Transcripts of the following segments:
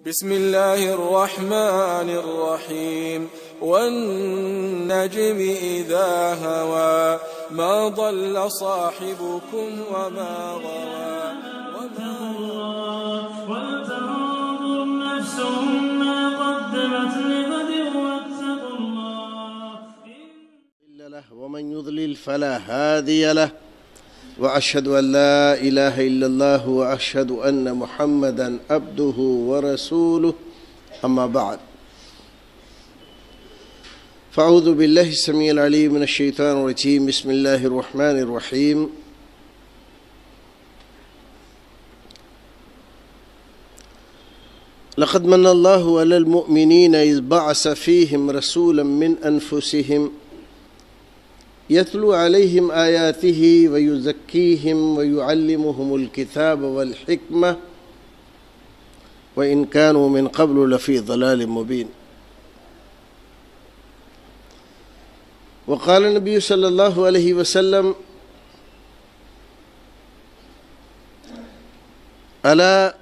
بسم الله الرحمن الرحيم والنجم إذا هوى ما ضل صاحبكم وما غوى ولتنظر نفس ما قدمت لغد واتقوا الله له ومن يضلل فلا هادي له وأشهد أن لا إله إلا الله وأشهد أن محمدا عبده ورسوله أما بعد فأعوذ بالله السميع العليم من الشيطان الرجيم بسم الله الرحمن الرحيم لقد من الله على المؤمنين إذ بعث فيهم رسولا من أنفسهم يتلو عليهم آياته ويزكيهم ويعلمهم الكتاب والحكمة وإن كانوا من قبل لفي ضلال مبين. وقال النبي صلى الله عليه وسلم ألا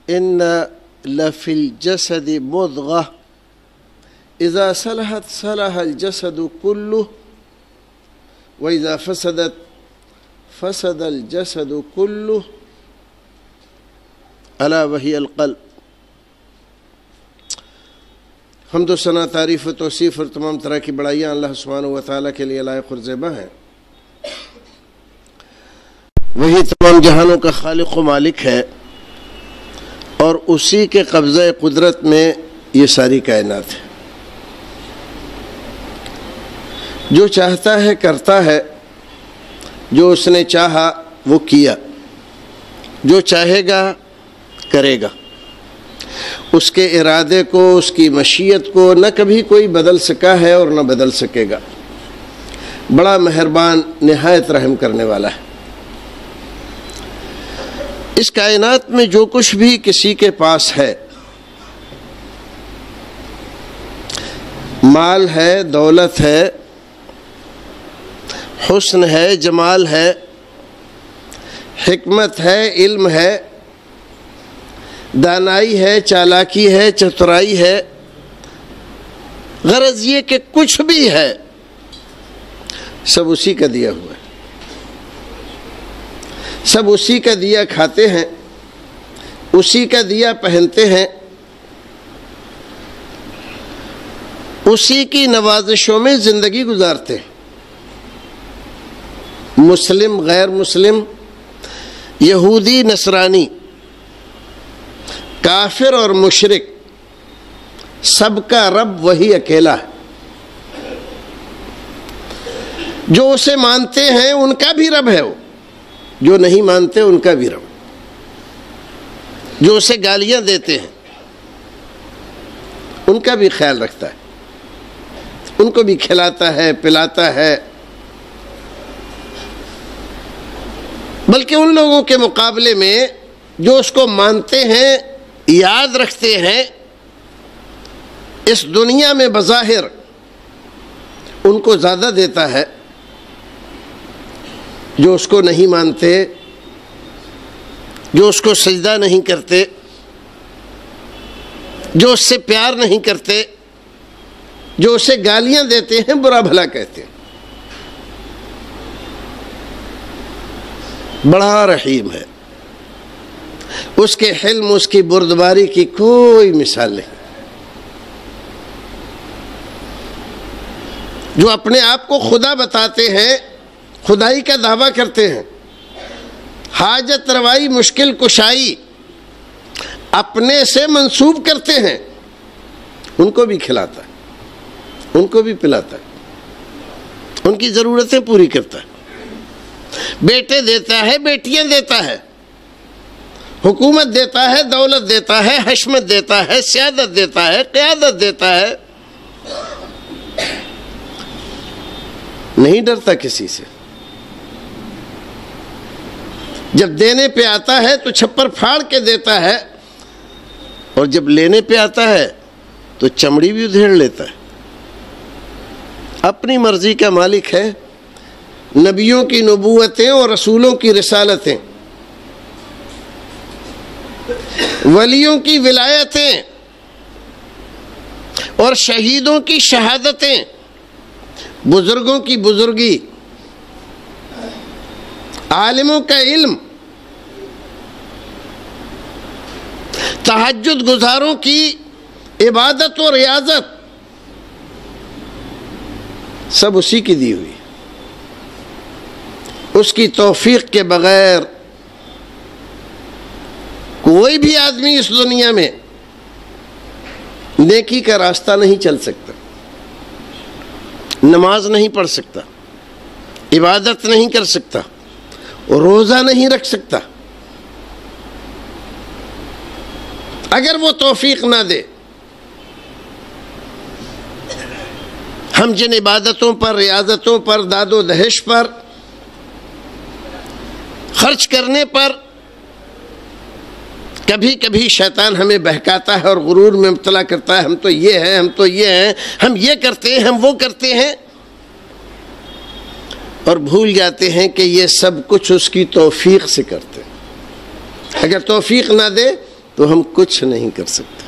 إن لفي الجسد مضغة إذا صلحت صلح الجسد كله وإذا فسدت فسد الجسد كله ألا وهي القلب. حمد و ثنا تعریف و توصیف اور تمام طرح کی بڑائیاں اللہ سبحانہ و تعالیٰ کے لیے لائق اور زیبا ہیں. وہی تمام جہانوں کا خالق و مالک ہے اور اسی کے قبضہ قدرت میں یہ ساری کائنات ہے. جو چاہتا ہے کرتا ہے، جو اس نے چاہا وہ کیا، جو چاہے گا کرے گا. اس کے ارادے کو، اس کی مشیت کو نہ کبھی کوئی بدل سکا ہے اور نہ بدل سکے گا. بڑا مہربان، نہایت رحم کرنے والا ہے. اس کائنات میں جو کچھ بھی کسی کے پاس ہے، مال ہے، دولت ہے، حسن ہے، جمال ہے، حکمت ہے، علم ہے، دانائی ہے، چالاکی ہے، چترائی ہے، غرض یہ کہ کچھ بھی ہے سب اسی کا دیا ہوا ہے. سب اسی کا دیا کھاتے ہیں، اسی کا دیا پہنتے ہیں، اسی کی نوازشوں میں زندگی گزارتے ہیں. مسلم، غیر مسلم، یہودی، نصرانی، کافر اور مشرک، سب کا رب وہی اکیلا ہے. جو اسے مانتے ہیں ان کا بھی رب ہے وہ، جو نہیں مانتے ان کا بھی رب. جو اسے گالیاں دیتے ہیں ان کا بھی خیال رکھتا ہے، ان کو بھی کھلاتا ہے، پلاتا ہے. بلکہ ان لوگوں کے مقابلے میں جو اس کو مانتے ہیں، یاد رکھتے ہیں، اس دنیا میں بظاہر ان کو زیادہ دیتا ہے. جو اس کو نہیں مانتے، جو اس کو سجدہ نہیں کرتے، جو اس سے پیار نہیں کرتے، جو اسے گالیاں دیتے ہیں، برا بھلا کہتے ہیں، بڑا رحیم ہے. اس کے حلم، اس کی بردباری کی کوئی مثال نہیں. جو اپنے آپ کو خدا بتاتے ہیں، خدائی کا دعویٰ کرتے ہیں، حاجت روائی، مشکل کشائی اپنے سے منسوب کرتے ہیں، ان کو بھی کھلاتا ہے، ان کو بھی پلاتا ہے، ان کی ضرورتیں پوری کرتا ہے. بیٹے دیتا ہے، بیٹیاں دیتا ہے، حکومت دیتا ہے، دولت دیتا ہے، حشمت دیتا ہے، سیادت دیتا ہے، قیادت دیتا ہے. نہیں ڈرتا کسی سے. جب دینے پہ آتا ہے تو چھپر پھاڑ کے دیتا ہے، اور جب لینے پہ آتا ہے تو چمڑی بھی ادھیڑ لیتا ہے. اپنی مرضی کا مالک ہے. نبیوں کی نبوتیں اور رسولوں کی رسالتیں ولیوں کی ولایتیں اور شہیدوں کی شہادتیں، بزرگوں کی بزرگی، عالموں کا علم، تہجد گزاروں کی عبادت و ریاضت، سب اسی کی دی ہوئی۔ اس کی توفیق کے بغیر کوئی بھی آدمی اس دنیا میں نیکی کا راستہ نہیں چل سکتا، نماز نہیں پڑھ سکتا، عبادت نہیں کر سکتا، روزہ نہیں رکھ سکتا اگر وہ توفیق نہ دے۔ ہم جن عبادتوں پر، ریاضتوں پر، داد و دہش پر، خرچ کرنے پر کبھی کبھی شیطان ہمیں بہکاتا ہے اور غرور میں مبتلا کرتا ہے، ہم تو یہ ہیں، ہم تو یہ ہیں، ہم یہ کرتے ہیں، ہم وہ کرتے ہیں، اور بھول جاتے ہیں کہ یہ سب کچھ اس کی توفیق سے کرتے ہیں۔ اگر توفیق نہ دے تو ہم کچھ نہیں کر سکتے۔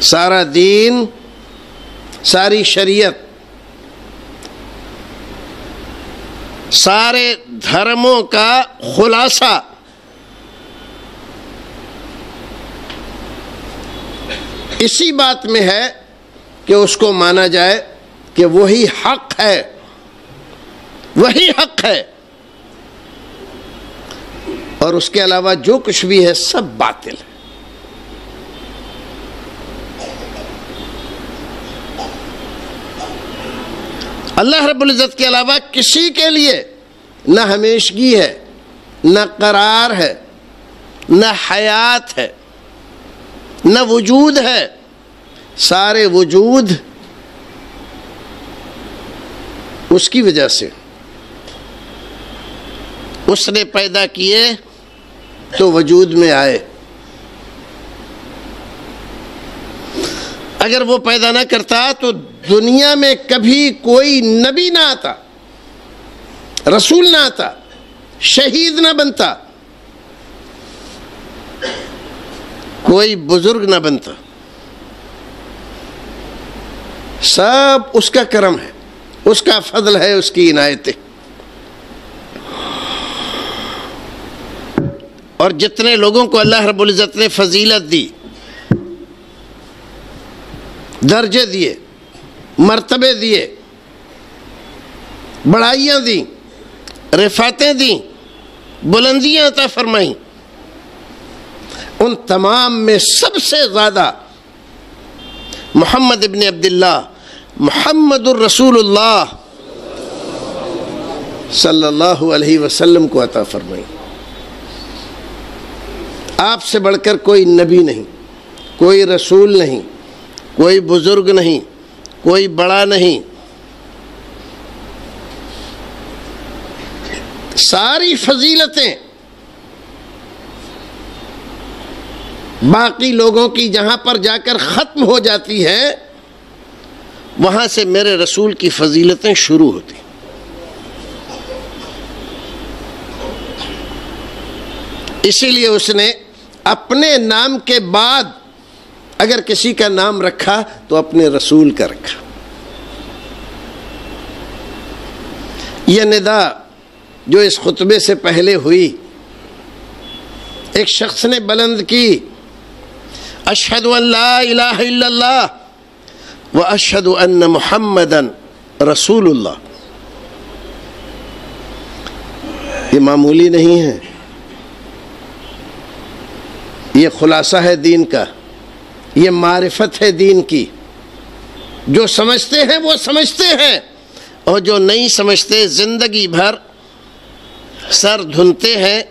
سارا دین، ساری شریعت، سارے دھرموں کا خلاصہ اسی بات میں ہے کہ اس کو مانا جائے کہ وہی حق ہے، وہی حق ہے، اور اس کے علاوہ جو کچھ بھی ہے سب باطل ہے۔ اللہ رب العزت کے علاوہ کسی کے لیے نہ ہمیشگی ہے، نہ قرار ہے، نہ حیات ہے، نہ وجود ہے۔ سارے وجود اس کی وجہ سے، اس نے پیدا کیے تو وجود میں آئے۔ اگر وہ پیدا نہ کرتا تو دنیا میں کبھی کوئی نبی نہ آتا، رسول نہ آتا، شہید نہ بنتا، کوئی بزرگ نہ بنتا۔ سب اس کا کرم ہے، اس کا فضل ہے، اس کی عنایت ہے۔ اور جتنے لوگوں کو اللہ رب العزت نے فضیلت دی، درجے دیے، مرتبے دیے، بڑھائیاں دیں، رفعتیں دیں، بلندیاں عطا فرمائیں، ان تمام میں سب سے زیادہ محمد ابن عبداللہ، محمد الرسول اللہ صلی اللہ علیہ وسلم کو عطا فرمائیں۔ آپ سے بڑھ کر کوئی نبی نہیں، کوئی رسول نہیں، کوئی بزرگ نہیں، کوئی بڑا نہیں۔ ساری فضیلتیں باقی لوگوں کی جہاں پر جا کر ختم ہو جاتی ہیں، وہاں سے میرے رسول کی فضیلتیں شروع ہوتی۔ اسی لیے اس نے اپنے نام کے بعد اگر کسی کا نام رکھا تو اپنے رسول کا رکھا۔ یہ ندا جو اس خطبے سے پہلے ہوئی، ایک شخص نے بلند کی، اشہد ان لا الہ الا اللہ واشہد ان محمدا رسول اللہ۔ یہ معمولی نہیں ہے، یہ خلاصہ ہے دین کا، یہ معرفت ہے دین کی۔ جو سمجھتے ہیں وہ سمجھتے ہیں، اور جو نہیں سمجھتے زندگی بھر سر دھنتے ہیں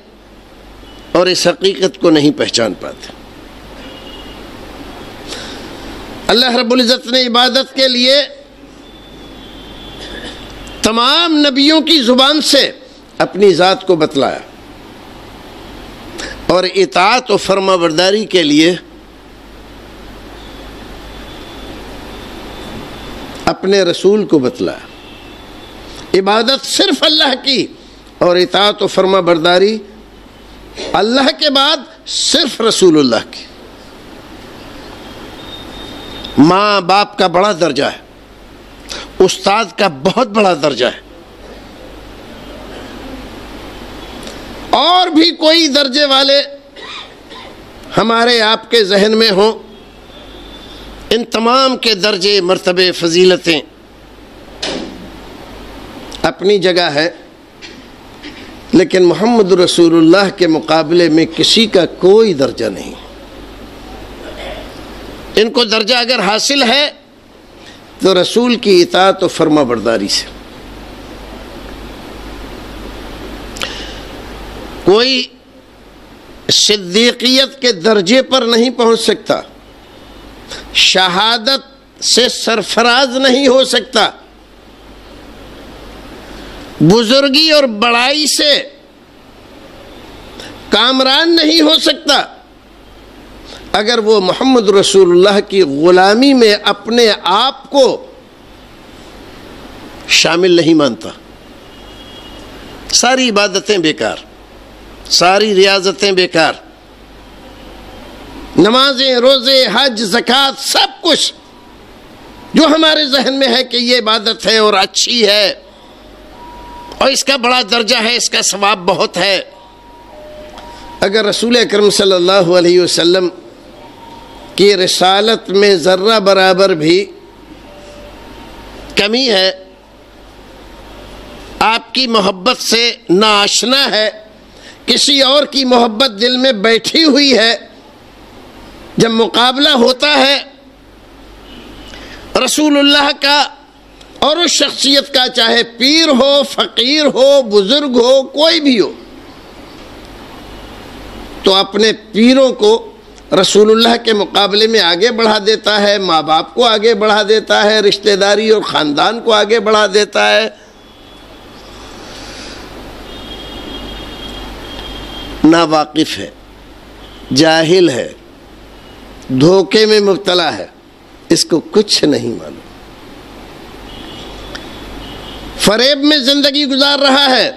اور اس حقیقت کو نہیں پہچان پاتے۔ اللہ رب العزت نے عبادت کے لیے تمام نبیوں کی زبان سے اپنی ذات کو بتلایا، اور اطاعت و فرما برداری کے لیے اپنے رسول کو بتلایا۔ عبادت صرف اللہ کی اور اطاعت و فرما برداری اللہ کے بعد صرف رسول اللہ کی. ماں باپ کا بڑا درجہ ہے, استاد کا بہت بڑا درجہ ہے, اور بھی کوئی درجے والے ہمارے آپ کے ذہن میں ہوں, ان تمام کے درجے, مرتبے, فضیلتیں اپنی جگہ ہے, لیکن محمد رسول اللہ کے مقابلے میں کسی کا کوئی درجہ نہیں. ان کو درجہ اگر حاصل ہے تو رسول کی اطاعت و فرما برداری سے. کوئی صدیقیت کے درجے پر نہیں پہنچ سکتا, شہادت سے سرفراز نہیں ہو سکتا, بزرگی اور بڑائی سے کامران نہیں ہو سکتا اگر وہ محمد رسول اللہ کی غلامی میں اپنے آپ کو شامل نہیں مانتا. ساری عبادتیں بیکار, ساری ریاضتیں بیکار, نمازیں, روزے, حج, زکوٰۃ, سب کچھ جو ہمارے ذہن میں ہے کہ یہ عبادت ہے اور اچھی ہے اور اس کا بڑا درجہ ہے, اس کا ثواب بہت ہے, اگر رسول اکرم صلی اللہ علیہ وسلم کی رسالت میں ذرہ برابر بھی کمی ہے, آپ کی محبت سے ناآشنا ہے, کسی اور کی محبت دل میں بیٹھی ہوئی ہے, جب مقابلہ ہوتا ہے رسول اللہ کا اور اس شخصیت کا, چاہے پیر ہو, فقیر ہو, بزرگ ہو, کوئی بھی ہو, تو اپنے پیروں کو رسول اللہ کے مقابلے میں آگے بڑھا دیتا ہے, ماں باپ کو آگے بڑھا دیتا ہے, رشتہ داری اور خاندان کو آگے بڑھا دیتا ہے. ناواقف ہے, جاہل ہے, دھوکے میں مبتلا ہے, اس کو کچھ نہیں معلوم, فریب میں زندگی گزار رہا ہے.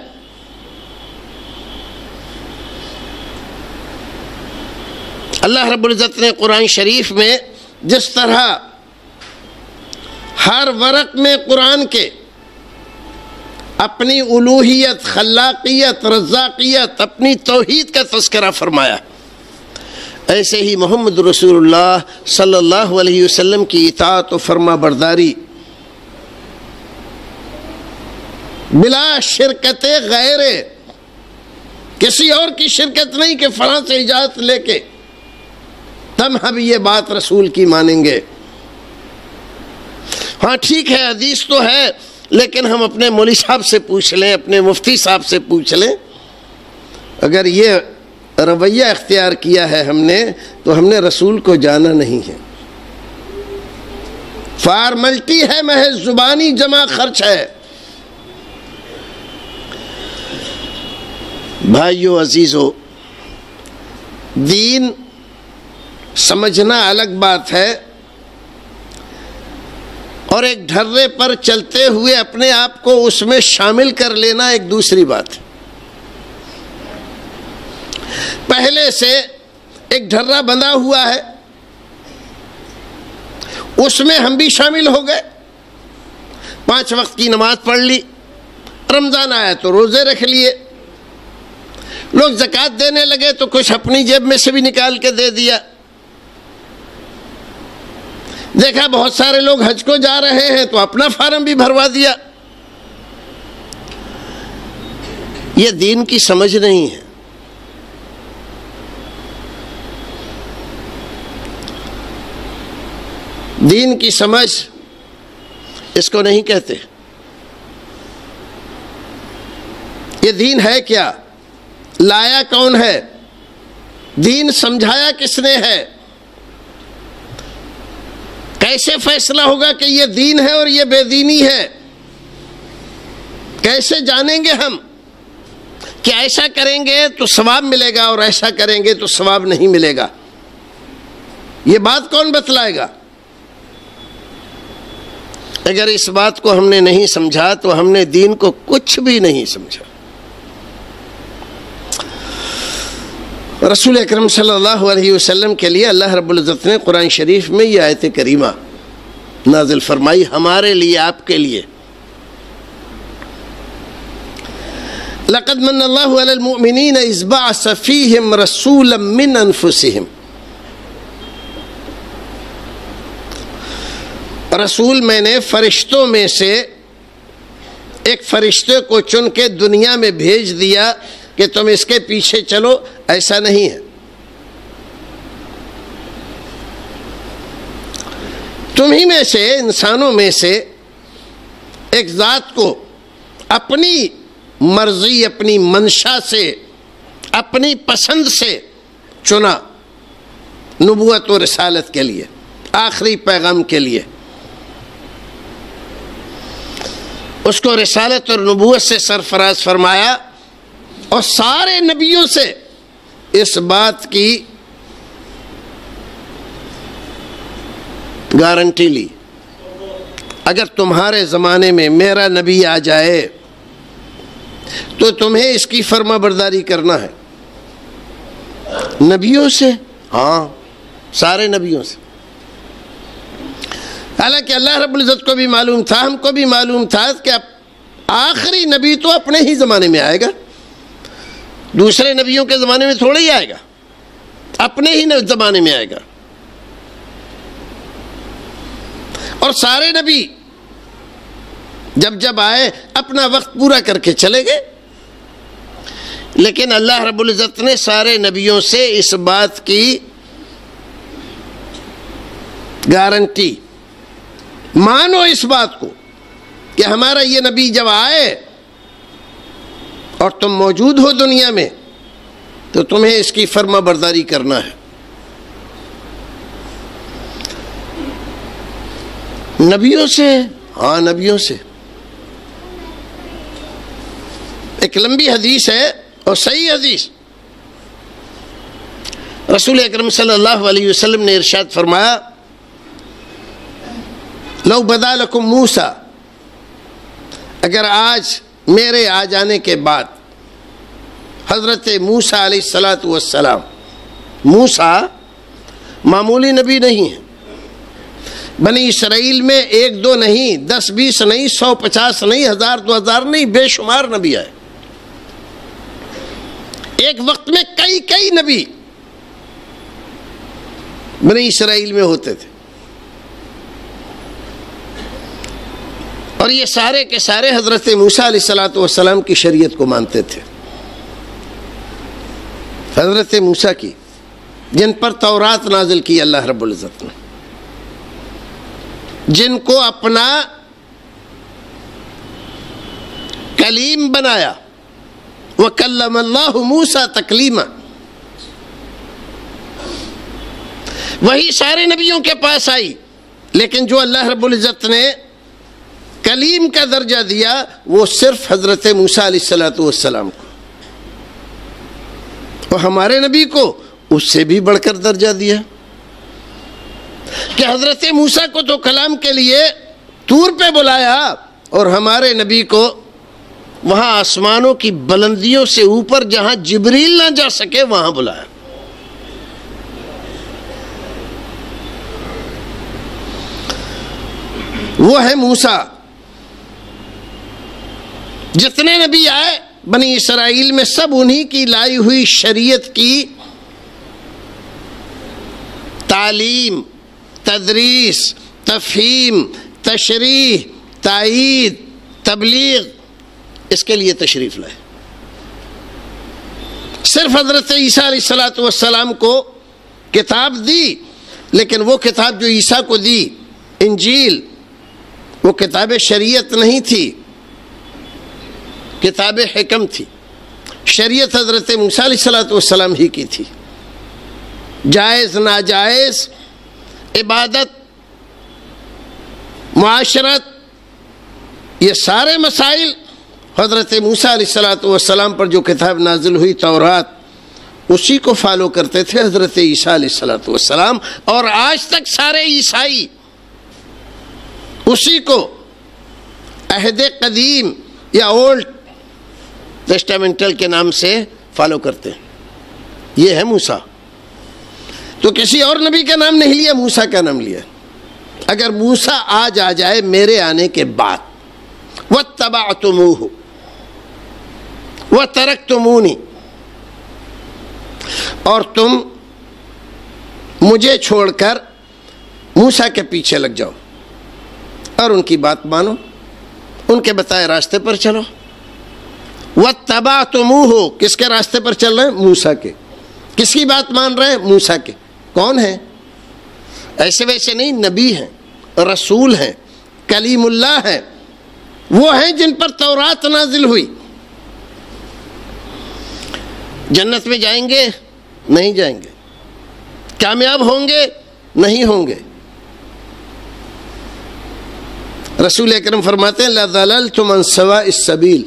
اللہ رب العزت نے قرآن شریف میں جس طرح ہر ورق میں قرآن کے اپنی الوہیت, خلاقیت, رزاقیت, اپنی توحید کا تذکرہ فرمایا, ایسے ہی محمد رسول اللہ صلی اللہ علیہ وسلم کی اطاعت و فرما برداری بلا شرکت غیر, کسی اور کی شرکت نہیں کہ فلاں سے اجازت لے کے تم ہم یہ بات رسول کی مانیں گے. ہاں ٹھیک ہے, حدیث تو ہے, لیکن ہم اپنے مولوی صاحب سے پوچھ لیں, اپنے مفتی صاحب سے پوچھ لیں. اگر یہ رویہ اختیار کیا ہے ہم نے تو ہم نے رسول کو جانا نہیں ہے. فارملٹی ہے, محض زبانی جمع خرچ ہے. بھائیو عزیزو, دین سمجھنا الگ بات ہے اور ایک ڈھرے پر چلتے ہوئے اپنے آپ کو اس میں شامل کر لینا ایک دوسری بات ہے. پہلے سے ایک ڈھرا بندھا ہوا ہے, اس میں ہم بھی شامل ہو گئے, 5 وقت کی نماز پڑھ لی, رمضان آیا تو روزے رکھ لیے, لوگ زکوٰۃ دینے لگے تو کچھ اپنی جیب میں سے بھی نکال کے دے دیا, دیکھا بہت سارے لوگ حج کو جا رہے ہیں تو اپنا فارم بھی بھروا دیا. یہ دین کی سمجھ نہیں ہے. دین کی سمجھ اس کو نہیں کہتے. یہ دین ہے کیا؟ لایا کون ہے؟ دین سمجھایا کس نے ہے؟ کیسے فیصلہ ہوگا کہ یہ دین ہے اور یہ بے دینی ہے؟ کیسے جانیں گے ہم کہ ایسا کریں گے تو ثواب ملے گا اور ایسا کریں گے تو ثواب نہیں ملے گا؟ یہ بات کون بتلائے گا؟ اگر اس بات کو ہم نے نہیں سمجھا تو ہم نے دین کو کچھ بھی نہیں سمجھا. رسول اکرم صلی اللہ علیہ وسلم کے لیے اللہ رب العزت نے قرآن شریف میں یہ آیت کریمہ نازل فرمائی ہمارے لیے، آپ کے لیے. لقد من اللہ علی المؤمنین اذ بعث فیہم رسولا من انفسہم. رسول میں نے فرشتوں میں سے ایک فرشتے کو چن کے دنیا میں بھیج دیا کہ تم اس کے پیچھے چلو، ایسا نہیں ہے. تمہیں میں سے، انسانوں میں سے ایک ذات کو اپنی مرضی، اپنی منشا سے، اپنی پسند سے چنا نبوت و رسالت کے لیے، آخری پیغام کے لیے. اس کو رسالت اور نبوت سے سرفراز فرمایا اور سارے نبیوں سے اس بات کی گارنٹی لی، اگر تمہارے زمانے میں میرا نبی آ جائے تو تمہیں اس کی فرما برداری کرنا ہے. نبیوں سے، ہاں سارے نبیوں سے. حالانکہ اللہ رب العزت کو بھی معلوم تھا، ہم کو بھی معلوم تھا کہ اب آخری نبی تو اپنے ہی زمانے میں آئے گا، دوسرے نبیوں کے زمانے میں تھوڑا ہی آئے گا، اپنے ہی زمانے میں آئے گا. اور سارے نبی جب آئے اپنا وقت پورا کر کے چلے گئے. لیکن اللہ رب العزت نے سارے نبیوں سے اس بات کی گارنٹی، مانو اس بات کو کہ ہمارا یہ نبی جب آئے اور تم موجود ہو دنیا میں تو تمہیں اس کی فرما برداری کرنا ہے. نبیوں سے، ہاں نبیوں سے. ایک لمبی حدیث ہے اور صحیح حدیث. رسول اکرم صلی اللہ علیہ وسلم نے ارشاد فرمایا لو بدا لکم موسیٰ، اگر آج میرے آ جانے کے بعد حضرت موسیٰ علیہ السلام، موسیٰ معمولی نبی نہیں ہے، بنی اسرائیل میں 1 2 نہیں، 10 20 نہیں، 150 نہیں، 1000 2000 نہیں، بے شمار نبی آئے. ایک وقت میں کئی نبی بنی اسرائیل میں ہوتے تھے، اور یہ سارے کے سارے حضرت موسیٰ علیہ السلام کی شریعت کو مانتے تھے. حضرت موسیٰ کی، جن پر تورات نازل کی اللہ رب العزت نے، جن کو اپنا کلیم بنایا. وَكَلَّمَ اللَّهُ مُوسَىٰ تَكْلِيمًا. وہی سارے نبیوں کے پاس آئی، لیکن جو اللہ رب العزت نے کلیم کا درجہ دیا وہ صرف حضرت موسیٰ علیہ السلام کو، اور ہمارے نبی کو اس سے بھی بڑھ کر درجہ دیا کہ حضرت موسیٰ کو تو کلام کے لیے طور پہ بلایا، اور ہمارے نبی کو وہاں آسمانوں کی بلندیوں سے اوپر جہاں جبریل نہ جا سکے وہاں بلایا. وہ ہے موسیٰ. جتنے نبی آئے بنی اسرائیل میں سب انہی کی لائی ہوئی شریعت کی تعلیم، تدریس، تفہیم، تشریح، تائید، تبلیغ، اس کے لیے تشریف لائے. صرف حضرت عیسیٰ علیہ السلام کو کتاب دی، لیکن وہ کتاب جو عیسیٰ کو دی، انجیل، وہ کتاب شریعت نہیں تھی، کتاب حکم تھی. شریعت حضرت موسیٰ علیہ السلام ہی کی تھی. جائز ناجائز، عبادت، معاشرت، یہ سارے مسائل حضرت موسیٰ علیہ السلام پر جو کتاب نازل ہوئی تورات، اسی کو فالو کرتے تھے حضرت عیسیٰ علیہ السلام. اور آج تک سارے عیسائی اسی کو عہد قدیم یا اولڈ ٹیسٹامنٹل کے نام سے فالو کرتے ہیں. یہ ہے موسیٰ. تو کسی اور نبی کا نام نہیں لیا, موسیٰ کا نام لیا. اگر موسیٰ آج آ جائے میرے آنے کے بعد, وَاتَّبَعْتُمُوهُ وَتَرَكْتُمُونِي, اور تم مجھے چھوڑ کر موسیٰ کے پیچھے لگ جاؤ اور ان کی بات مانو, ان کے بتائے راستے پر چلو. وَاتَّبَعْتُمُوهُ, کس کے راستے پر چل رہے ہیں؟ موسیٰ کے. کس کی بات مان رہے ہیں؟ موسیٰ کے. کون ہیں؟ ایسے ویسے نہیں, نبی ہیں, رسول ہیں, کلیم اللہ ہیں, وہ ہیں جن پر تورات نازل ہوئی. جنت میں جائیں گے؟ نہیں جائیں گے. کامیاب ہوں گے؟ نہیں ہوں گے. رسول اکرم فرماتے ہیں لَضَلَلْتُمْ عَنْ سَوَاءِ السَّبِيلِ,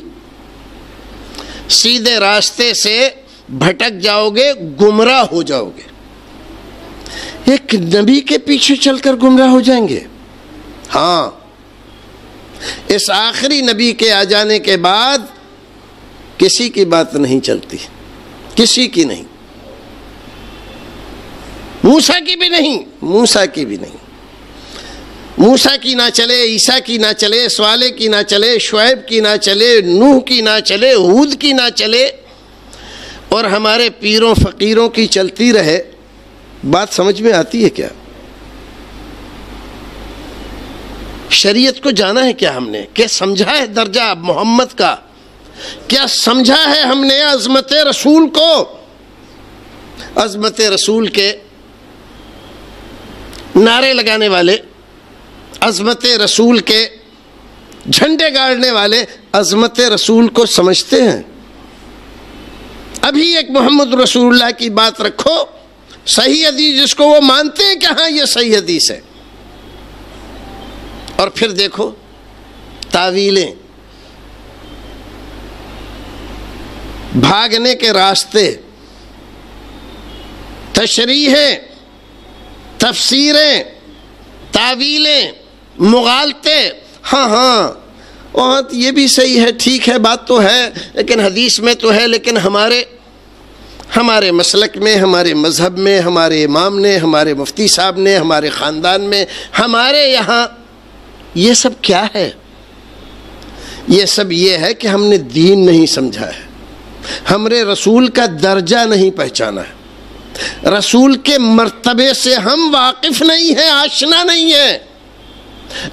سیدھے راستے سے بھٹک جاؤ گے, گمراہ ہو جاؤ گے. ایک نبی کے پیچھے چل کر گمراہ ہو جائیں گے؟ ہاں, اس آخری نبی کے آ جانے کے بعد کسی کی بات نہیں چلتی, کسی کی نہیں, موسیٰ کی بھی نہیں, موسیٰ کی بھی نہیں. موسیٰ کی نہ چلے, عیسیٰ کی نہ چلے, صالح کی نہ چلے, شعیب کی نہ چلے, نوح کی نہ چلے, ہود کی نہ چلے, اور ہمارے پیروں فقیروں کی چلتی رہے. بات سمجھ میں آتی ہے کیا؟ شریعت کو جانا ہے کیا ہم نے؟ کیا سمجھا ہے درجہ محمد کا؟ کیا سمجھا ہے ہم نے عظمت رسول کو؟ عظمت رسول کے نعرے لگانے والے, عظمت رسول کے جھنڈے گاڑنے والے عظمت رسول کو سمجھتے ہیں؟ ابھی ایک محمد رسول اللہ کی بات رکھو, صحیح حدیث جس کو وہ مانتے ہیں کہ ہاں یہ صحیح حدیث ہے, اور پھر دیکھو تاویلیں, بھاگنے کے راستے, تشریحیں, تفسیریں, تاویلیں, مغالطے. ہاں وہاں یہ بھی صحیح ہے, ٹھیک ہے, بات تو ہے, لیکن حدیث میں تو ہے, لیکن ہمارے مسلک میں, ہمارے مذہب میں, ہمارے امام نے, ہمارے مفتی صاحب نے, ہمارے خاندان میں, ہمارے یہاں یہ سب کیا ہے؟ یہ سب یہ ہے کہ ہم نے دین نہیں سمجھا ہے, ہمارے رسول کا درجہ نہیں پہچانا ہے, رسول کے مرتبے سے ہم واقف نہیں ہیں, آشنا نہیں ہیں.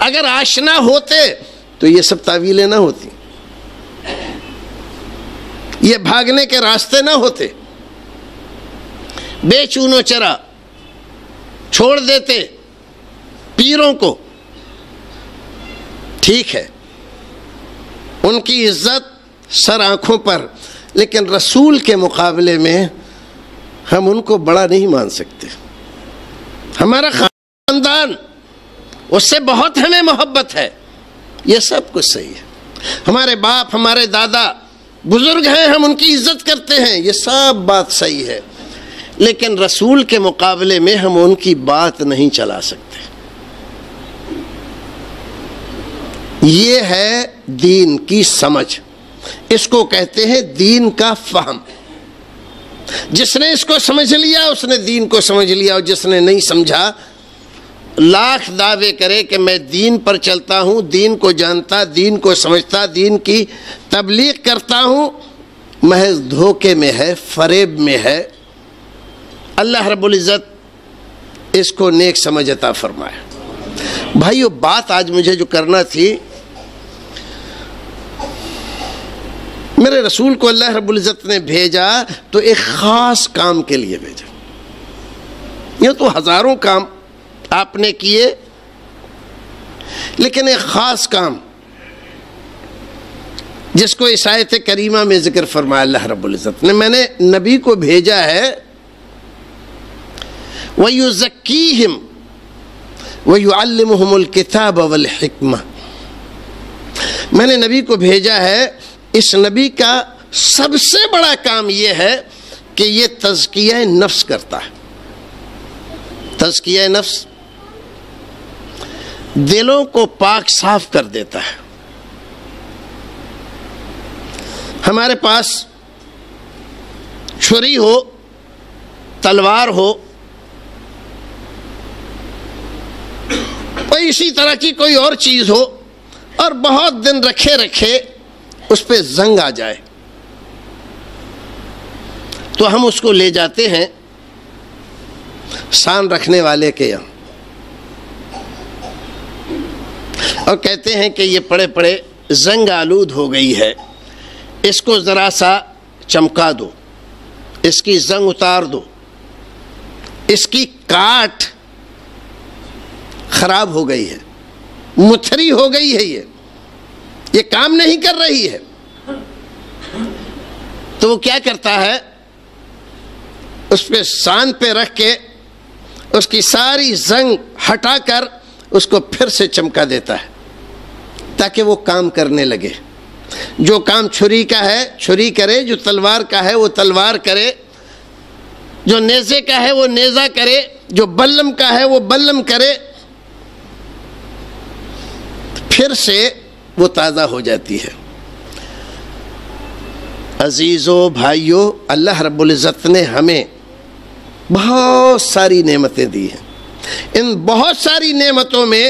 اگر آشنا ہوتے تو یہ سب تعویلیں نہ ہوتی, یہ بھاگنے کے راستے نہ ہوتے, بے چون و چرا چھوڑ دیتے پیروں کو. ٹھیک ہے, ان کی عزت سر آنکھوں پر, لیکن رسول کے مقابلے میں ہم ان کو بڑا نہیں مان سکتے. ہمارا خاندان, اس سے بہت ہمیں محبت ہے, یہ سب کچھ صحیح ہے. ہمارے باپ, ہمارے دادا بزرگ ہیں, ہم ان کی عزت کرتے ہیں, یہ سب بات صحیح ہے, لیکن رسول کے مقابلے میں ہم ان کی بات نہیں چلا سکتے. یہ ہے دین کی سمجھ, اس کو کہتے ہیں دین کا فہم. جس نے اس کو سمجھ لیا اس نے دین کو سمجھ لیا, اور جس نے نہیں سمجھا لاکھ دعوے کرے کہ میں دین پر چلتا ہوں, دین کو جانتا, دین کو سمجھتا, دین کی تبلیغ کرتا ہوں, محض دھوکے میں ہے, فریب میں ہے. اللہ رب العزت اس کو نیک سمجھ عطا فرمائے. بھائیو, بات آج مجھے جو کرنا تھی, میرے رسول کو اللہ رب العزت نے بھیجا تو ایک خاص کام کے لیے بھیجا. یہ تو ہزاروں کام آپ نے کیے, لیکن ایک خاص کام جس کو اس آیت کریمہ میں ذکر فرمایا اللہ رب العزت نے, میں نے نبی کو بھیجا ہے وَيُزَكِّيهِمْ وَيُعَلِّمُهُمُ الْكِتَابَ وَالْحِكْمَةَ. میں نے نبی کو بھیجا ہے, اس نبی کا سب سے بڑا کام یہ ہے کہ یہ تزکیہ نفس کرتا ہے. تزکیہ نفس دلوں کو پاک صاف کر دیتا ہے. ہمارے پاس چھری ہو, تلوار ہو، کوئی اسی طرح کی کوئی اور چیز ہو، اور بہت دن رکھے رکھے اس پہ زنگ آ جائے، تو ہم اس کو لے جاتے ہیں سان رکھنے والے کے یہاں اور کہتے ہیں کہ یہ پڑے پڑے زنگ آلود ہو گئی ہے، اس کو ذرا سا چمکا دو، اس کی زنگ اتار دو، اس کی کاٹ خراب ہو گئی ہے، متھری ہو گئی ہے، یہ کام نہیں کر رہی ہے۔ تو وہ کیا کرتا ہے، اس پہ سان پہ رکھ کے اس کی ساری زنگ ہٹا کر اس کو پھر سے چمکا دیتا ہے تاکہ وہ کام کرنے لگے۔ جو کام چھری کا ہے چھری کرے، جو تلوار کا ہے وہ تلوار کرے، جو نیزے کا ہے وہ نیزہ کرے، جو بلم کا ہے وہ بلم کرے، پھر سے وہ تازہ ہو جاتی ہے۔ عزیزو بھائیو، اللہ رب العزت نے ہمیں بہت ساری نعمتیں دی ہیں۔ ان بہت ساری نعمتوں میں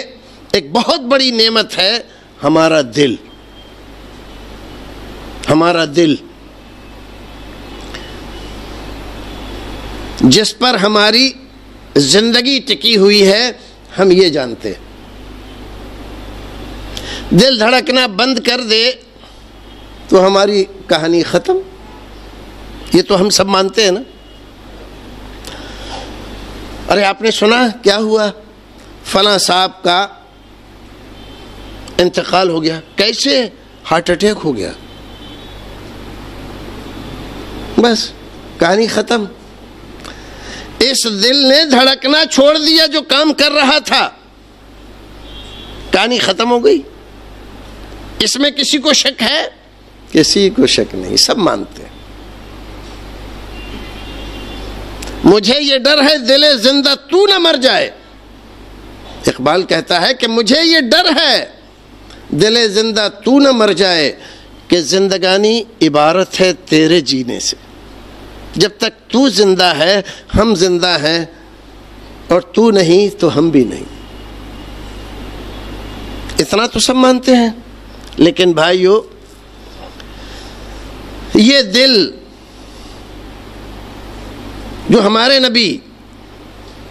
ایک بہت بڑی نعمت ہے ہمارا دل۔ ہمارا دل جس پر ہماری زندگی ٹکی ہوئی ہے، ہم یہ جانتے ہیں۔ دل دھڑکنا بند کر دے تو ہماری کہانی ختم، یہ تو ہم سب مانتے ہیں نا۔ ارے آپ نے سنا کیا ہوا، فلاں صاحب کا انتقال ہو گیا، کیسے؟ ہارٹ اٹیک ہو گیا، بس کہانی ختم۔ اس دل نے دھڑکنا چھوڑ دیا جو کام کر رہا تھا، کہانی ختم ہو گئی۔ اس میں کسی کو شک ہے؟ کسی کو شک نہیں، سب مانتے ہیں۔ مجھے یہ ڈر ہے دل زندہ تو نہ مر جائے، اقبال کہتا ہے کہ مجھے یہ ڈر ہے دل زندہ تو نہ مر جائے، کہ زندگانی عبارت ہے تیرے جینے سے۔ جب تک تو زندہ ہے ہم زندہ ہیں، اور تو نہیں تو ہم بھی نہیں۔ اتنا تو سب مانتے ہیں، لیکن بھائیو یہ دل جو ہمارے نبی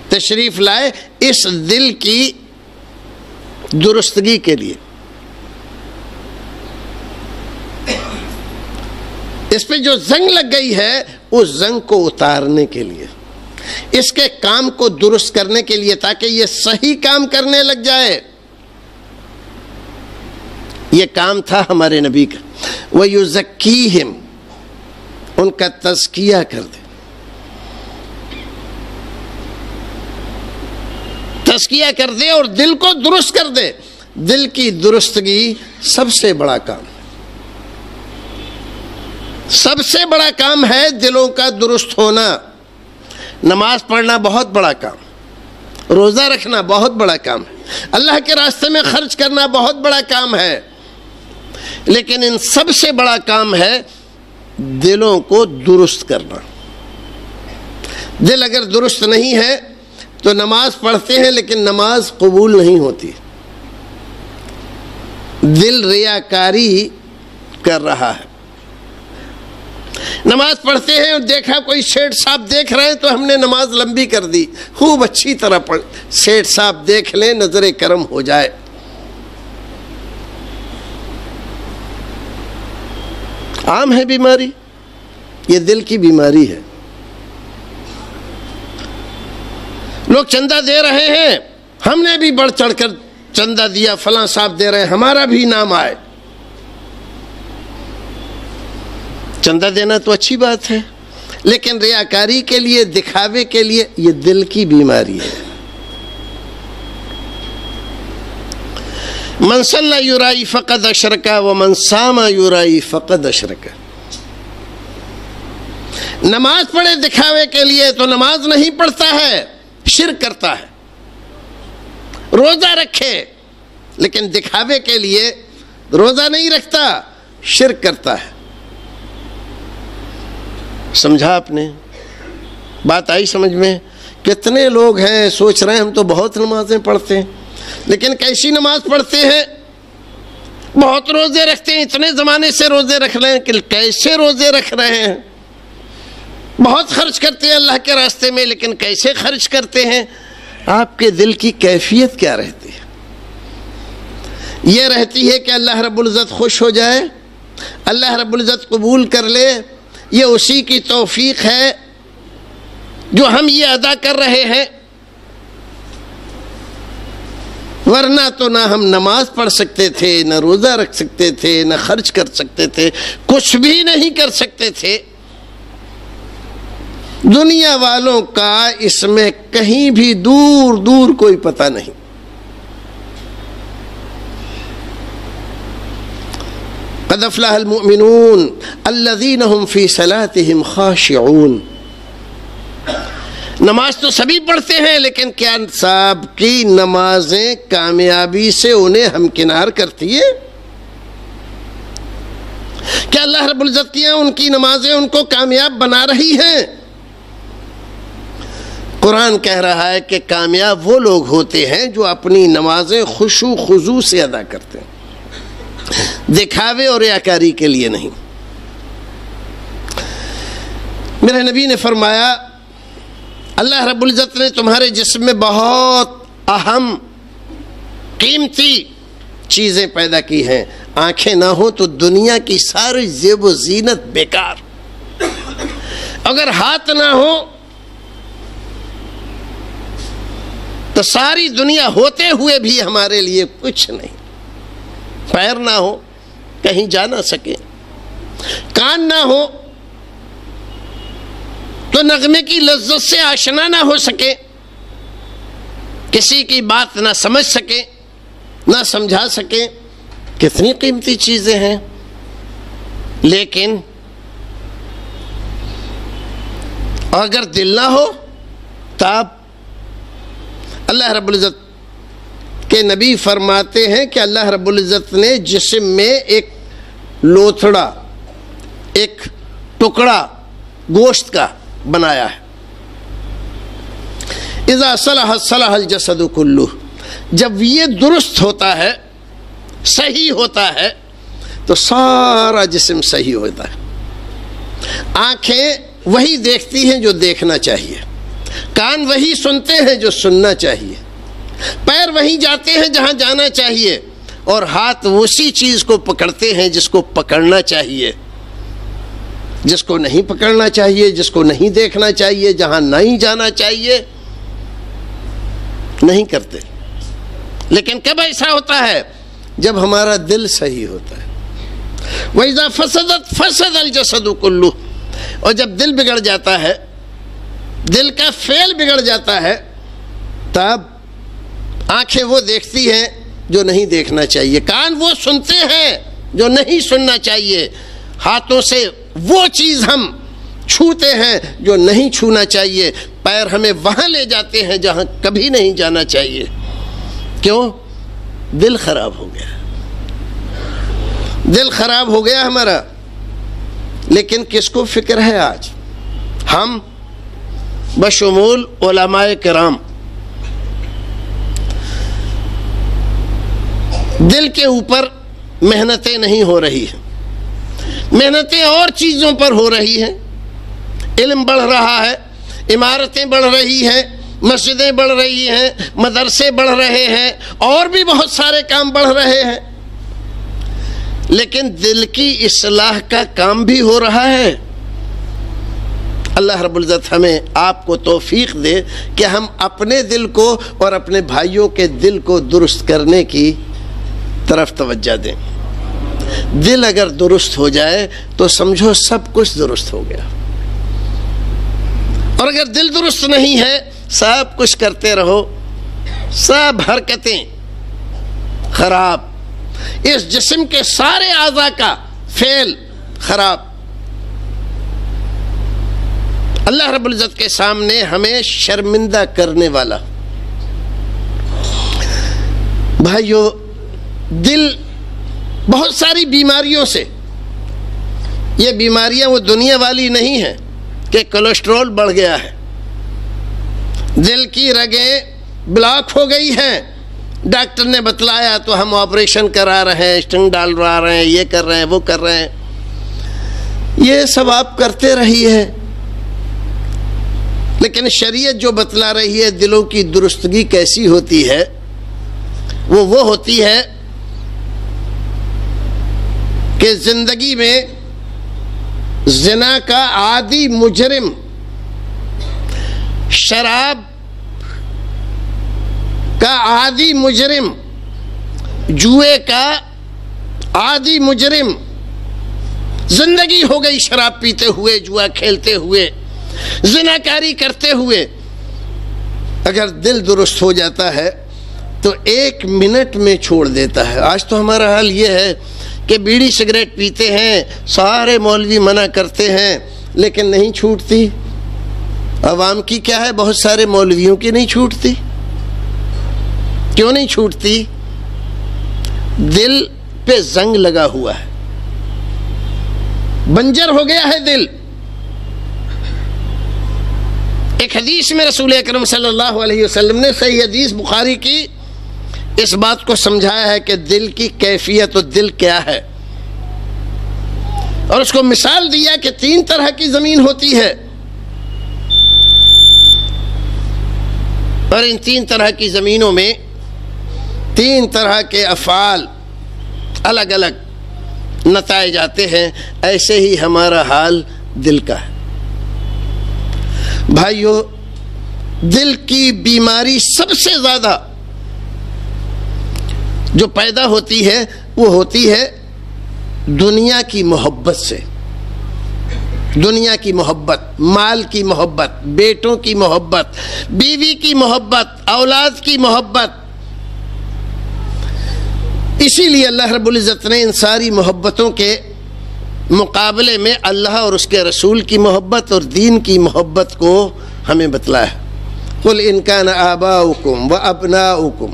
تشریف لائے، اس دل کی درستگی کے لیے، اس پہ جو زنگ لگ گئی ہے اس زنگ کو اتارنے کے لیے، اس کے کام کو درست کرنے کے لیے، تاکہ یہ صحیح کام کرنے لگ جائے۔ یہ کام تھا ہمارے نبی کا۔ وَيُزَكِّيهِمْ، ان کا تزکیہ کر دے، تزکیہ کر دے اور دل کو درست کر دے۔ دل کی درستگی سب سے بڑا کام ہے، سب سے بڑا کام ہے دلوں کا درست ہونا۔ نماز پڑھنا بہت بڑا کام، روزہ رکھنا بہت بڑا کام ہے، اللہ کے راستے میں خرچ کرنا بہت بڑا کام ہے، لیکن ان سب سے بڑا کام ہے دلوں کو درست کرنا۔ دل اگر درست نہیں ہے تو نماز پڑھتے ہیں لیکن نماز قبول نہیں ہوتی، دل ریاکاری کر رہا ہے۔ نماز پڑھتے ہیں اور دیکھا کوئی سیٹھ صاحب دیکھ رہے ہیں تو ہم نے نماز لمبی کر دی، خوب اچھی طرح پڑھ، سیٹھ صاحب دیکھ لیں نظر کرم ہو جائے۔ عام ہے بیماری، یہ دل کی بیماری ہے۔ لوگ چندہ دے رہے ہیں، ہم نے بھی بڑھ چڑھ کر چندہ دیا، فلاں صاحب دے رہے ہیں، ہمارا بھی نام آئے۔ چندہ دینا تو اچھی بات ہے، لیکن ریاکاری کے لیے، دکھاوے کے لیے، یہ دل کی بیماری ہے۔ من صلی یرائی فقد اشرک ومن صام یرائی فقد اشرک۔ نماز پڑھے دکھاوے کے لیے تو نماز نہیں پڑھتا ہے، شرک کرتا ہے۔ روزہ رکھے لیکن دکھاوے کے لیے روزہ نہیں رکھتا، شرک کرتا ہے۔ سمجھا آپ نے؟ بات آئی سمجھ میں؟ کتنے لوگ ہیں سوچ رہے ہیں ہم تو بہت نمازیں پڑھتے ہیں، لیکن کیسی نماز پڑھتے ہیں؟ بہت روزے رکھتے ہیں، اتنے زمانے سے روزے رکھ رہے ہیں کہ کیسے روزے رکھ رہے ہیں؟ بہت خرچ کرتے ہیں اللہ کے راستے میں، لیکن کیسے خرچ کرتے ہیں؟ آپ کے دل کی کیفیت کیا رہتی ہے؟ یہ رہتی ہے کہ اللہ رب العزت خوش ہو جائے، اللہ رب العزت قبول کر لے، یہ اسی کی توفیق ہے جو ہم یہ ادا کر رہے ہیں، ورنہ تو نہ ہم نماز پڑھ سکتے تھے، نہ روزہ رکھ سکتے تھے، نہ خرچ کر سکتے تھے، کچھ بھی نہیں کر سکتے تھے۔ دنیا والوں کا اس میں کہیں بھی دور دور کوئی پتہ نہیں۔ قد افلح المؤمنون الذین هم فی صلاتهم خاشعون۔ نماز تو سبھی پڑھتے ہیں، لیکن کیا صاحب کی نمازیں کامیابی سے انہیں ہمکنار کرتی ہے؟ کیا اللہ رب العزت کی ان کی نمازیں ان کو کامیاب بنا رہی ہیں؟ قرآن کہہ رہا ہے کہ کامیاب وہ لوگ ہوتے ہیں جو اپنی نمازیں خشوع و خضوع سے ادا کرتے ہیں، دکھاوے اور ریاکاری کے لیے نہیں۔ میرے نبی نے فرمایا اللہ رب العزت نے تمہارے جسم میں بہت اہم قیمتی چیزیں پیدا کی ہیں، آنکھیں نہ ہو تو دنیا کی ساری زیب و زینت بیکار، اگر ہاتھ نہ ہو تو ساری دنیا ہوتے ہوئے بھی ہمارے لیے کچھ نہیں، پیر نہ ہو کہیں جا نہ سکے، کان نہ ہو تو نغمے کی لذت سے آشنا نہ ہو سکے، کسی کی بات نہ سمجھ سکے، نہ سمجھا سکے، کتنی قیمتی چیزیں ہیں۔ لیکن اگر دل نہ ہو تب اللہ رب العزت کے نبی فرماتے ہیں کہ اللہ رب العزت نے جسم میں ایک لوتھڑا، ایک ٹکڑا گوشت کا بنایا ہے، اذا صلح صلح الجسد کلہ، جب یہ درست ہوتا ہے، صحیح ہوتا ہے تو سارا جسم صحیح ہوتا ہے۔ آنکھیں وہی دیکھتی ہیں جو دیکھنا چاہیے، کان وہی سنتے ہیں جو سننا چاہیے، پیر وہی جاتے ہیں جہاں جانا چاہیے، اور ہاتھ اسی چیز کو پکڑتے ہیں جس کو پکڑنا چاہیے، جس کو نہیں پکڑنا چاہیے، جس کو نہیں دیکھنا چاہیے، جہاں نہیں جانا چاہیے نہیں کرتے۔ لیکن کب ایسا ہوتا ہے؟ جب ہمارا دل صحیح ہوتا ہے۔ وَإِذَا فَسَدَتْ فَسَدَ الْجَسَدُ كُلُّهُ، اور جب دل بگڑ جاتا ہے، دل کا فعل بگڑ جاتا ہے، تب آنکھیں وہ دیکھتی ہیں جو نہیں دیکھنا چاہیے، کان وہ سنتے ہیں جو نہیں سننا چاہیے، ہاتھوں سے وہ چیز ہم چھوتے ہیں جو نہیں چھونا چاہیے، پیر ہمیں وہاں لے جاتے ہیں جہاں کبھی نہیں جانا چاہیے۔ کیوں؟ دل خراب ہو گیا، دل خراب ہو گیا ہمارا۔ لیکن کس کو فکر ہے آج؟ ہم بشمول علماء کرام دل کے اوپر محنتیں نہیں ہو رہی ہیں، محنتیں اور چیزوں پر ہو رہی ہیں، علم بڑھ رہا ہے، عمارتیں بڑھ رہی ہیں، مسجدیں بڑھ رہی ہیں، مدرسے بڑھ رہے ہیں، اور بھی بہت سارے کام بڑھ رہے ہیں، لیکن دل کی اصلاح کا کام بھی ہو رہا ہے۔ اللہ رب العزت ہمیں آپ کو توفیق دے کہ ہم اپنے دل کو اور اپنے بھائیوں کے دل کو درست کرنے کی طرف توجہ دیں۔ دل اگر درست ہو جائے تو سمجھو سب کچھ درست ہو گیا، اور اگر دل درست نہیں ہے سب کچھ کرتے رہو، سب حرکتیں خراب، اس جسم کے سارے اعضاء کا فعل خراب۔ اللہ رب العزت کے سامنے ہمیں شرمندہ کرنے والا۔ بھائیو، دل بہت ساری بیماریوں سے، یہ بیماریاں وہ دنیا والی نہیں ہیں کہ کولیسٹرول بڑھ گیا ہے، دل کی رگیں بلاک ہو گئی ہیں، ڈاکٹر نے بتلایا تو ہم آپریشن کرا رہے ہیں، اسٹنگ ڈالوا رہے ہیں، یہ کر رہے ہیں، وہ کر رہے ہیں. یہ سب آپ کرتے رہیے، لیکن شریعت جو بتلا رہی ہے دلوں کی درستگی کیسی ہوتی ہے، وہ ہوتی ہے کہ زندگی میں زنا کا عادی مجرم، شراب کا عادی مجرم، جوئے کا عادی مجرم، زندگی ہو گئی شراب پیتے ہوئے، جوا کھیلتے ہوئے، زناکاری کرتے ہوئے. اگر دل درست ہو جاتا ہے تو 1 منٹ میں چھوڑ دیتا ہے. آج تو ہمارا حال یہ ہے کہ بیڑی سگریٹ پیتے ہیں، سارے مولوی منع کرتے ہیں لیکن نہیں چھوٹتی. عوام کی کیا ہے، بہت سارے مولویوں کی نہیں چھوٹتی. کیوں نہیں چھوٹتی؟ دل پہ زنگ لگا ہوا ہے، بنجر ہو گیا ہے دل. ایک حدیث میں رسول اکرم صلی اللہ علیہ وسلم نے، صحیح حدیث بخاری کی، اس بات کو سمجھایا ہے کہ دل کی کیفیت و دل کیا ہے، اور اس کو مثال دیا کہ 3 طرح کی زمین ہوتی ہے، اور ان 3 طرح کی زمینوں میں 3 طرح کے افعال الگ الگ نتائج آتے ہیں. ایسے ہی ہمارا حال دل کا ہے. بھائیو، دل کی بیماری سب سے زیادہ جو پیدا ہوتی ہے وہ ہوتی ہے دنیا کی محبت سے. دنیا کی محبت، مال کی محبت، بیٹوں کی محبت، بیوی کی محبت، اولاد کی محبت. اسی لیے اللہ رب العزت نے ان ساری محبتوں کے مقابلے میں اللہ اور اس کے رسول کی محبت اور دین کی محبت کو ہمیں بتلایا ہے. قُلْ إِنْ كَانَ آبَاؤُكُمْ وَأَبْنَاؤُكُمْ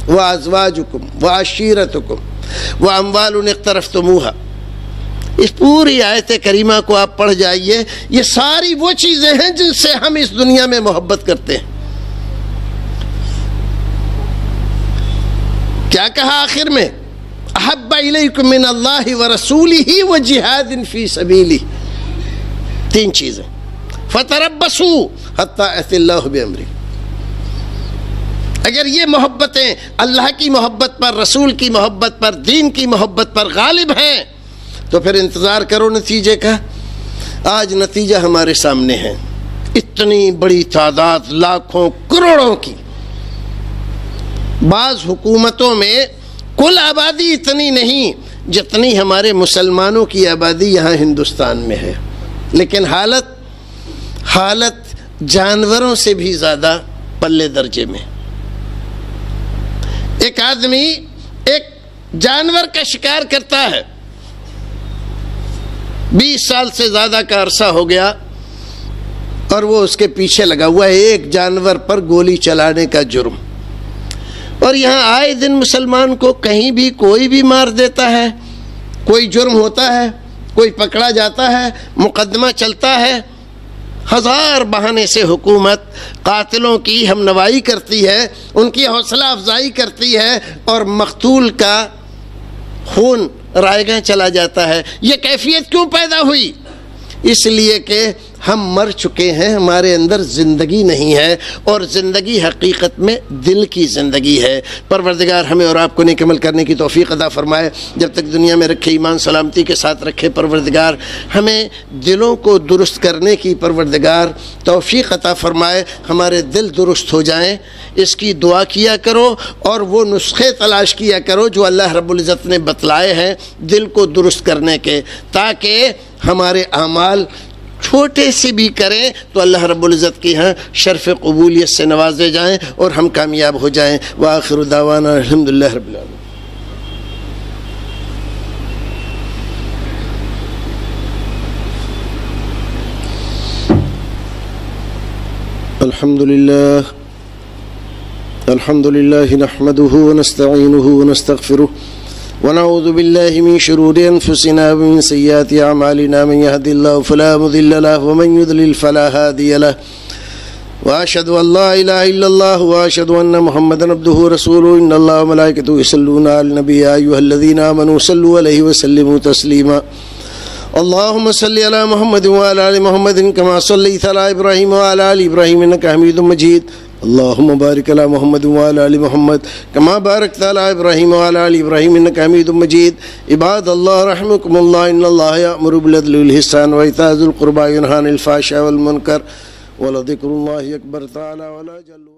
وَأَزْوَاجُكُمْ وَعَشِيرَتُكُمْ وَأَمْوَالٌ اقْتَرَفْتُمُوهَا. اس پوری آیت کریمہ کو آپ پڑھ جائیے، یہ ساری وہ چیزیں ہیں جن سے ہم اس دنیا میں محبت کرتے ہیں. کیا کہا آخر میں؟ احب الیکم من اللہ ورسولہ وجہاد فی سبیلہ. 3 چیزیں. فتربصوا حتی یأتی اللہ بامرہ. اگر یہ محبتیں اللہ کی محبت پر، رسول کی محبت پر، دین کی محبت پر غالب ہیں تو پھر انتظار کرو نتیجے کا. آج نتیجہ ہمارے سامنے ہے. اتنی بڑی تعداد، لاکھوں کروڑوں کی. بعض حکومتوں میں کل آبادی اتنی نہیں جتنی ہمارے مسلمانوں کی آبادی یہاں ہندوستان میں ہے، لیکن حالت جانوروں سے بھی زیادہ پلے درجے میں. ایک آدمی ایک جانور کا شکار کرتا ہے، 20 سال سے زیادہ کا عرصہ ہو گیا اور وہ اس کے پیچھے لگا ہوا ہے، ایک جانور پر گولی چلانے کا جرم. اور یہاں آئے دن مسلمان کو کہیں بھی کوئی بھی مار دیتا ہے، کوئی جرم ہوتا ہے، کوئی پکڑا جاتا ہے، مقدمہ چلتا ہے. 1000 بہانے سے حکومت قاتلوں کی ہم نوائی کرتی ہے، ان کی حوصلہ افزائی کرتی ہے، اور مقتول کا خون رائیگاں چلا جاتا ہے. یہ کیفیت کیوں پیدا ہوئی؟ اس لیے کہ ہم مر چکے ہیں، ہمارے اندر زندگی نہیں ہے، اور زندگی حقیقت میں دل کی زندگی ہے. پروردگار ہمیں اور آپ کو نیک عمل کرنے کی توفیق عطا فرمائے. جب تک دنیا میں رکھے ایمان سلامتی کے ساتھ رکھے. پروردگار ہمیں دلوں کو درست کرنے کی پروردگار توفیق عطا فرمائے. ہمارے دل درست ہو جائیں، اس کی دعا کیا کرو، اور وہ نسخے تلاش کیا کرو جو اللہ رب العزت نے بتلائے ہیں دل کو درست کرنے کے، تاکہ ہمارے اعمال چھوٹے سے بھی کریں تو اللہ رب العزت کی ہاں شرف قبولیت سے نوازے جائیں اور ہم کامیاب ہو جائیں. وآخر دعوانا الحمدللہ رب العالمین. الحمدللہ نحمده ونستعینه ونستغفره ونعوذ بالله من شرور أنفسنا ومن سيئات أعمالنا. من يهد الله فلا مضل له ومن يضلل فلا هادي له. واشهد ان لا اله الا الله واشهد ان محمدا عبده ورسوله ان الله وملائكته يصلون على النبي يا ايها الذين امنوا صلوا عليه وسلموا تسليما اللهم صل على محمد وعلى ال محمد كما صليت على ابراهيم وعلى ال ابراهيم انك حميد مجيد اللهم بارك على محمد وعلى ال محمد كما باركت على ابراهيم وعلى ال ابراهيم انك حميد مجيد عباد الله رحمكم الله ان الله يأمر بالعدل والإحسان وإيتاء ذي القربى وينهى عن الفحشاء والمنكر ولذكر الله أكبر تعالى ولا جل